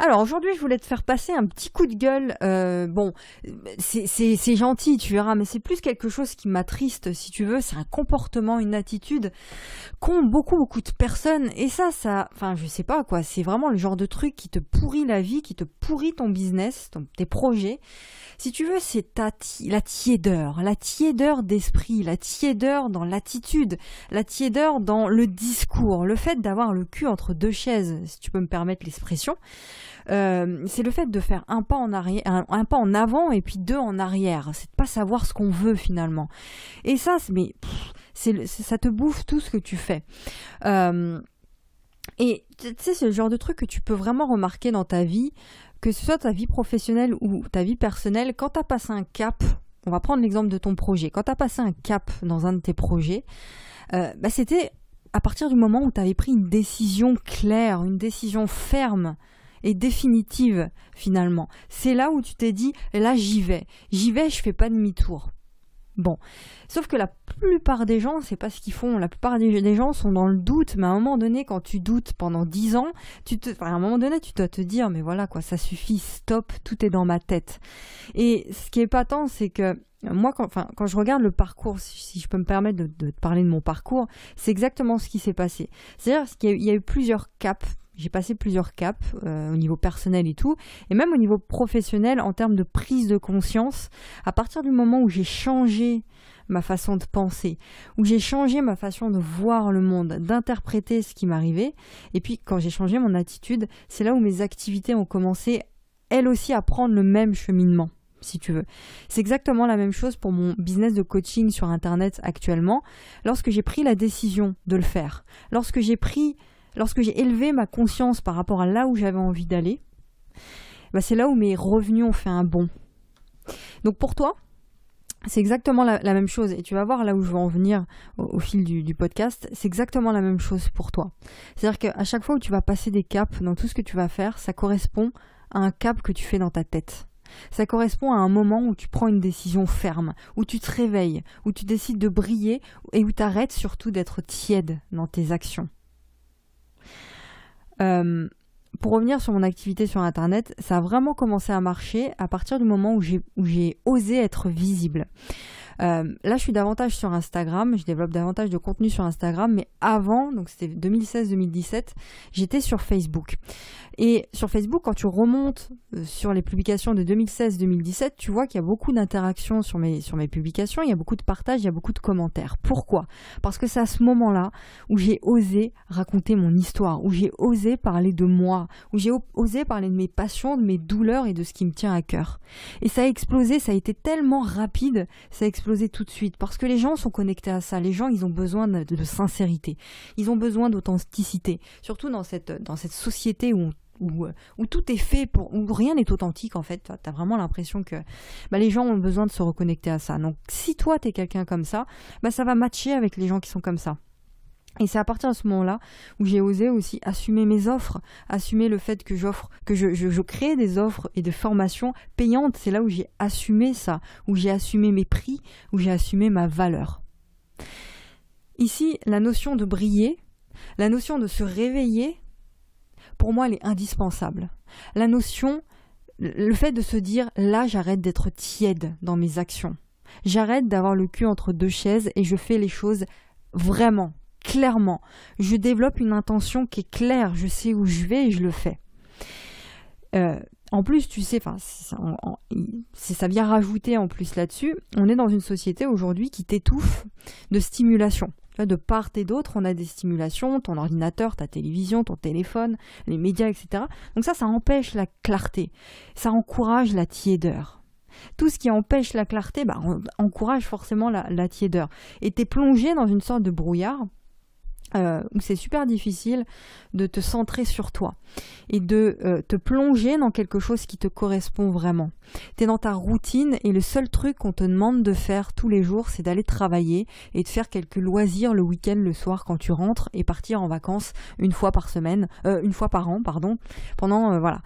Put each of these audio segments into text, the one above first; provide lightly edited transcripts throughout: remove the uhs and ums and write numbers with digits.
Alors aujourd'hui, je voulais te faire passer un petit coup de gueule. Bon, c'est gentil, tu verras, mais c'est plus quelque chose qui m'attriste, si tu veux. C'est un comportement, une attitude qu'ont beaucoup de personnes. Et enfin, je sais pas quoi. C'est vraiment le genre de truc qui te pourrit la vie, qui te pourrit ton business, tes projets. Si tu veux, c'est la tiédeur d'esprit, la tiédeur dans l'attitude, la tiédeur dans le discours, le fait d'avoir le cul entre deux chaises, si tu peux me permettre l'expression. C'est le fait de faire un pas en arrière, un pas en avant et puis deux en arrière. C'est de pas savoir ce qu'on veut finalement. Et ça, ça te bouffe tout ce que tu fais. Et tu sais, c'est le genre de truc que tu peux vraiment remarquer dans ta vie, que ce soit ta vie professionnelle ou ta vie personnelle. Quand tu as passé un cap, on va prendre l'exemple de ton projet, quand tu as passé un cap dans un de tes projets, c'était à partir du moment où tu avais pris une décision claire, une décision ferme et définitive finalement. C'est là où tu t'es dit, là j'y vais, je fais pas demi-tour. Bon, sauf que la plupart des gens, c'est pas ce qu'ils font. La plupart des gens sont dans le doute, mais à un moment donné, quand tu doutes pendant 10 ans, à un moment donné, tu dois te dire, mais voilà quoi, ça suffit, stop, tout est dans ma tête. Et ce qui est épatant, c'est que moi, quand je regarde le parcours, si je peux me permettre de te parler de mon parcours, c'est exactement ce qui s'est passé. C'est-à-dire qu'il y a eu plusieurs caps. J'ai passé plusieurs caps au niveau personnel et tout, et même au niveau professionnel en termes de prise de conscience. À partir du moment où j'ai changé ma façon de penser, où j'ai changé ma façon de voir le monde, d'interpréter ce qui m'arrivait, et puis quand j'ai changé mon attitude, c'est là où mes activités ont commencé, elles aussi, à prendre le même cheminement, si tu veux. C'est exactement la même chose pour mon business de coaching sur Internet actuellement. Lorsque j'ai pris la décision de le faire, lorsque j'ai élevé ma conscience par rapport à là où j'avais envie d'aller, c'est là où mes revenus ont fait un bond. Donc pour toi, c'est exactement la même chose. Et tu vas voir là où je veux en venir au fil du podcast. C'est exactement la même chose pour toi. C'est-à-dire qu'à chaque fois où tu vas passer des caps dans tout ce que tu vas faire, ça correspond à un cap que tu fais dans ta tête. Ça correspond à un moment où tu prends une décision ferme, où tu te réveilles, où tu décides de briller et où tu arrêtes surtout d'être tiède dans tes actions. Pour revenir sur mon activité sur Internet, ça a vraiment commencé à marcher à partir du moment où j'ai osé être visible. Là, je suis davantage sur Instagram, je développe davantage de contenu sur Instagram, mais avant, donc c'était 2016-2017, j'étais sur Facebook. Et sur Facebook, quand tu remontes sur les publications de 2016-2017, tu vois qu'il y a beaucoup d'interactions sur mes publications, il y a beaucoup de partages, il y a beaucoup de commentaires. Pourquoi ? Parce que c'est à ce moment-là où j'ai osé raconter mon histoire, où j'ai osé parler de moi, où j'ai osé parler de mes passions, de mes douleurs et de ce qui me tient à cœur. Et ça a explosé, ça a été tellement rapide, ça a explosé tout de suite, parce que les gens sont connectés à ça. Les gens, ils ont besoin de sincérité, ils ont besoin d'authenticité, surtout dans cette société où tout est fait où rien n'est authentique en fait. Tu as vraiment l'impression que les gens ont besoin de se reconnecter à ça. Donc si toi tu es quelqu'un comme ça, ça va matcher avec les gens qui sont comme ça. Et c'est à partir de ce moment-là où j'ai osé aussi assumer mes offres, assumer le fait que je crée des offres et des formations payantes. C'est là où j'ai assumé ça, où j'ai assumé mes prix, où j'ai assumé ma valeur. Ici, la notion de briller, la notion de se réveiller, pour moi, elle est indispensable. Le fait de se dire, là, j'arrête d'être tiède dans mes actions. J'arrête d'avoir le cul entre deux chaises et je fais les choses vraiment, clairement. Je développe une intention qui est claire. Je sais où je vais et je le fais. En plus, tu sais, ça vient rajouter en plus là-dessus. On est dans une société aujourd'hui qui t'étouffe de stimulation. De part et d'autre, on a des stimulations, ton ordinateur, ta télévision, ton téléphone, les médias, etc. Donc ça empêche la clarté. Ça encourage la tiédeur. Tout ce qui empêche la clarté, encourage forcément la tiédeur. Et t'es plongé dans une sorte de brouillard où c'est super difficile de te centrer sur toi et de te plonger dans quelque chose qui te correspond vraiment. Tu es dans ta routine et le seul truc qu'on te demande de faire tous les jours, c'est d'aller travailler et de faire quelques loisirs le week-end, le soir quand tu rentres, et partir en vacances une fois par an, pendant voilà.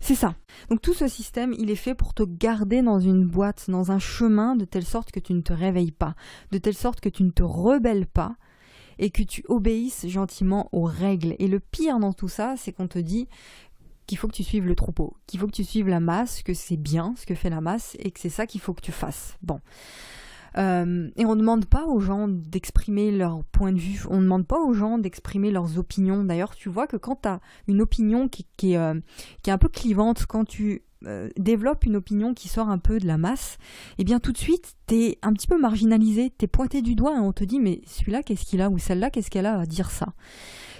C'est ça. Donc tout ce système, il est fait pour te garder dans une boîte, dans un chemin, de telle sorte que tu ne te réveilles pas, de telle sorte que tu ne te rebelles pas, et que tu obéisses gentiment aux règles. Et le pire dans tout ça, c'est qu'on te dit qu'il faut que tu suives le troupeau, qu'il faut que tu suives la masse, que c'est bien ce que fait la masse et que c'est ça qu'il faut que tu fasses. Bon. Et on ne demande pas aux gens d'exprimer leur point de vue, on ne demande pas aux gens d'exprimer leurs opinions. D'ailleurs, tu vois que quand tu as une opinion qui est un peu clivante, quand tu développes une opinion qui sort un peu de la masse, eh bien tout de suite, tu es un petit peu marginalisé, tu es pointé du doigt et on te dit mais celui-là, qu'est-ce qu'il a ou celle-là, qu'est-ce qu'elle a à dire ça?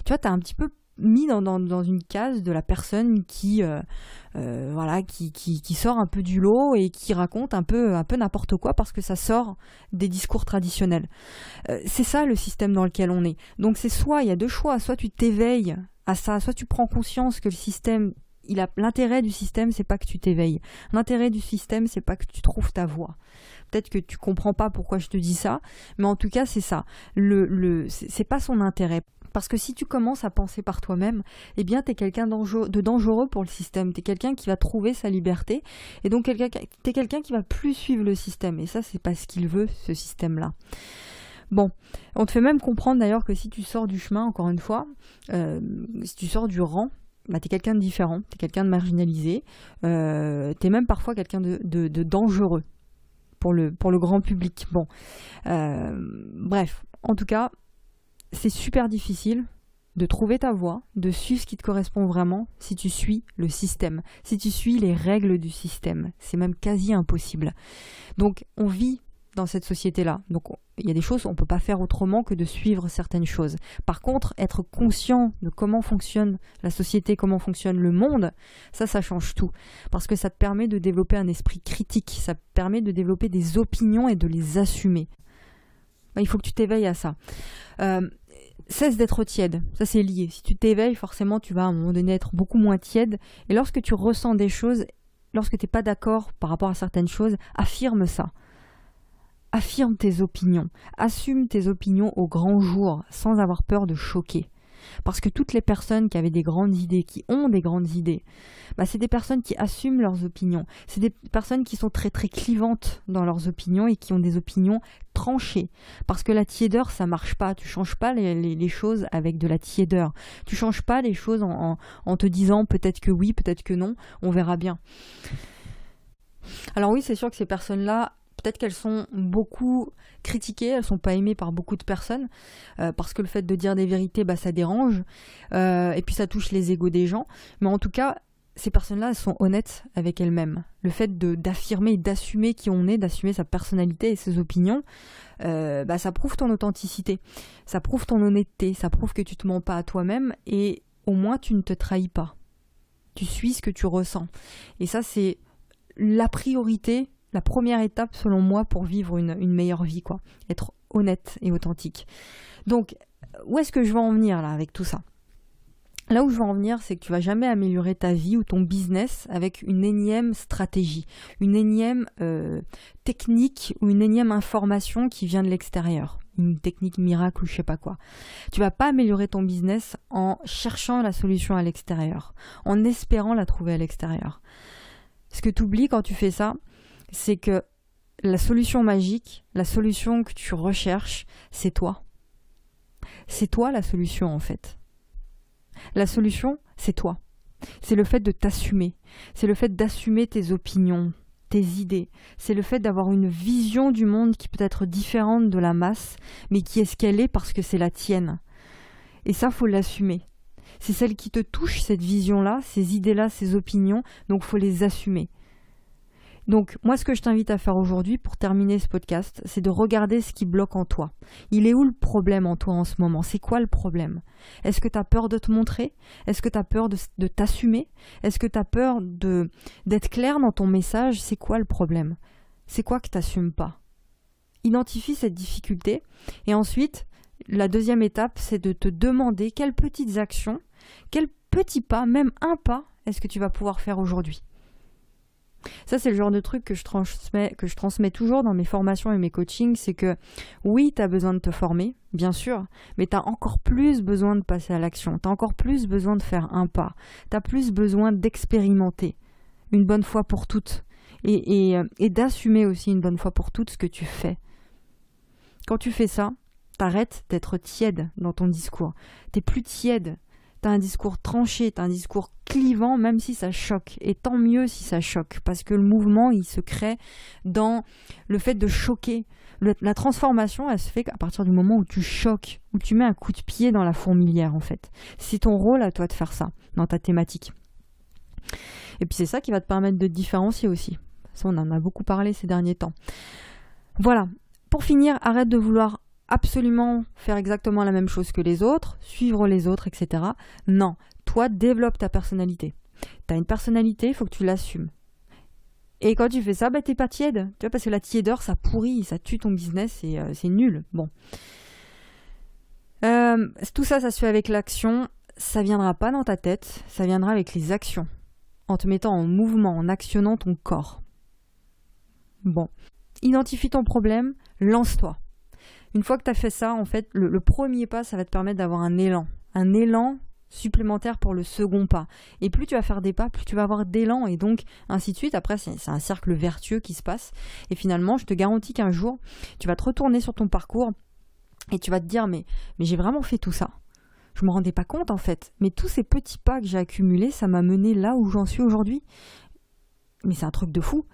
Tu vois, tu as un petit peu mis dans une case de la personne qui sort un peu du lot et qui raconte un peu n'importe quoi parce que ça sort des discours traditionnels. C'est ça le système dans lequel on est. Donc c'est soit, il y a deux choix, soit tu t'éveilles à ça, soit tu prends conscience que le système, l'intérêt du système, c'est pas que tu t'éveilles. L'intérêt du système, c'est pas que tu trouves ta voie. Peut-être que tu comprends pas pourquoi je te dis ça, mais en tout cas c'est ça. C'est pas son intérêt. Parce que si tu commences à penser par toi-même, eh bien, tu es quelqu'un de dangereux pour le système. Tu es quelqu'un qui va trouver sa liberté. Et donc, tu es quelqu'un qui va plus suivre le système. Et ça, c'est pas ce qu'il veut, ce système-là. Bon, on te fait même comprendre d'ailleurs que si tu sors du chemin, encore une fois, si tu sors du rang, bah, tu es quelqu'un de différent, tu es quelqu'un de marginalisé. Tu es même parfois quelqu'un de dangereux pour le grand public. Bon, bref, en tout cas, c'est super difficile de trouver ta voie, de suivre ce qui te correspond vraiment si tu suis le système, si tu suis les règles du système. C'est même quasi impossible. Donc, on vit dans cette société-là. Donc, il y a des choses on ne peut pas faire autrement que de suivre certaines choses. Par contre, être conscient de comment fonctionne la société, comment fonctionne le monde, ça change tout. Parce que ça te permet de développer un esprit critique, ça te permet de développer des opinions et de les assumer. Il faut que tu t'éveilles à ça. Cesse d'être tiède, ça c'est lié. Si tu t'éveilles, forcément tu vas à un moment donné être beaucoup moins tiède. Et lorsque tu ressens des choses, lorsque tu n'es pas d'accord par rapport à certaines choses, affirme ça. Affirme tes opinions. Assume tes opinions au grand jour, sans avoir peur de choquer. Parce que toutes les personnes qui avaient des grandes idées, qui ont des grandes idées, bah c'est des personnes qui assument leurs opinions. C'est des personnes qui sont très très clivantes dans leurs opinions et qui ont des opinions tranchées. Parce que la tiédeur, ça marche pas. Tu changes pas les choses avec de la tiédeur. Tu changes pas les choses en te disant peut-être que oui, peut-être que non, on verra bien. Alors oui, c'est sûr que ces personnes-là, peut-être qu'elles sont beaucoup critiquées, elles sont pas aimées par beaucoup de personnes, parce que le fait de dire des vérités, bah, ça dérange, et puis ça touche les égos des gens. Mais en tout cas, ces personnes-là, elles sont honnêtes avec elles-mêmes. Le fait d'affirmer et d'assumer qui on est, d'assumer sa personnalité et ses opinions, bah, ça prouve ton authenticité, ça prouve ton honnêteté, ça prouve que tu te mens pas à toi-même, et au moins tu ne te trahis pas. Tu suis ce que tu ressens. Et ça, c'est la priorité, la première étape selon moi pour vivre une meilleure vie, quoi. Être honnête et authentique. Donc, où est-ce que je veux en venir là avec tout ça? Là où je veux en venir, c'est que tu vas jamais améliorer ta vie ou ton business avec une énième stratégie, une énième technique ou une énième information qui vient de l'extérieur. Une technique miracle ou je sais pas quoi. Tu vas pas améliorer ton business en cherchant la solution à l'extérieur, en espérant la trouver à l'extérieur. Ce que tu oublies quand tu fais ça, c'est que la solution magique, la solution que tu recherches, c'est toi. C'est toi la solution en fait. La solution, c'est toi. C'est le fait de t'assumer. C'est le fait d'assumer tes opinions, tes idées. C'est le fait d'avoir une vision du monde qui peut être différente de la masse, mais qui est ce qu'elle est parce que c'est la tienne. Et ça, faut l'assumer. C'est celle qui te touche, cette vision-là, ces idées-là, ces opinions, donc faut les assumer. Donc, moi, ce que je t'invite à faire aujourd'hui pour terminer ce podcast, c'est de regarder ce qui bloque en toi. Il est où le problème en toi en ce moment? C'est quoi le problème? Est-ce que tu as peur de te montrer? Est-ce que tu as peur de t'assumer? Est-ce que tu as peur d'être clair dans ton message? C'est quoi le problème? C'est quoi que tu n'assumes pas? Identifie cette difficulté et ensuite, la deuxième étape, c'est de te demander quelles petites actions, quels petits pas, même un pas, est-ce que tu vas pouvoir faire aujourd'hui? Ça, c'est le genre de truc que je transmets toujours dans mes formations et mes coachings, c'est que oui, tu as besoin de te former, bien sûr, mais tu as encore plus besoin de passer à l'action, tu as encore plus besoin de faire un pas, tu as plus besoin d'expérimenter une bonne fois pour toutes et d'assumer aussi une bonne fois pour toutes ce que tu fais. Quand tu fais ça, t'arrêtes d'être tiède dans ton discours, t'es plus tiède, t'as un discours tranché, t'as un discours clivant, même si ça choque. Et tant mieux si ça choque, parce que le mouvement, il se crée dans le fait de choquer. La transformation, elle se fait à partir du moment où tu choques, où tu mets un coup de pied dans la fourmilière, en fait. C'est ton rôle à toi de faire ça, dans ta thématique. Et puis c'est ça qui va te permettre de te différencier aussi. Ça, on en a beaucoup parlé ces derniers temps. Voilà. Pour finir, arrête de vouloir absolument faire exactement la même chose que les autres, suivre les autres, etc. Non. Toi, développe ta personnalité. Tu as une personnalité, il faut que tu l'assumes. Et quand tu fais ça, t'es pas tiède. Tu vois, parce que la tiédeur, ça pourrit, ça tue ton business et c'est nul. Bon. Tout ça, ça se fait avec l'action. Ça viendra pas dans ta tête, ça viendra avec les actions. En te mettant en mouvement, en actionnant ton corps. Bon. Identifie ton problème, lance-toi. Une fois que tu as fait ça, en fait, le premier pas, ça va te permettre d'avoir un élan supplémentaire pour le second pas. Et plus tu vas faire des pas, plus tu vas avoir d'élan et donc ainsi de suite. Après, c'est un cercle vertueux qui se passe. Et finalement, je te garantis qu'un jour, tu vas te retourner sur ton parcours et tu vas te dire mais j'ai vraiment fait tout ça. Je me rendais pas compte en fait. Mais tous ces petits pas que j'ai accumulés, ça m'a mené là où j'en suis aujourd'hui. Mais c'est un truc de fou.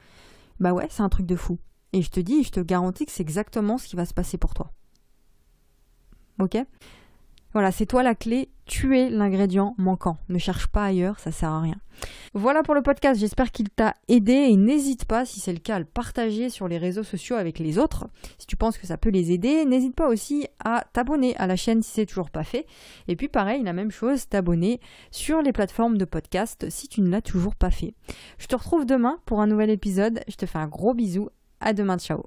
Bah ouais, c'est un truc de fou. Et je te garantis que c'est exactement ce qui va se passer pour toi. Ok ? Voilà, c'est toi la clé. Tu es l'ingrédient manquant. Ne cherche pas ailleurs, ça sert à rien. Voilà pour le podcast. J'espère qu'il t'a aidé et n'hésite pas, si c'est le cas, à le partager sur les réseaux sociaux avec les autres. Si tu penses que ça peut les aider, n'hésite pas aussi à t'abonner à la chaîne si c'est toujours pas fait. Et puis pareil, la même chose, t'abonner sur les plateformes de podcast si tu ne l'as toujours pas fait. Je te retrouve demain pour un nouvel épisode. Je te fais un gros bisou. À demain, ciao.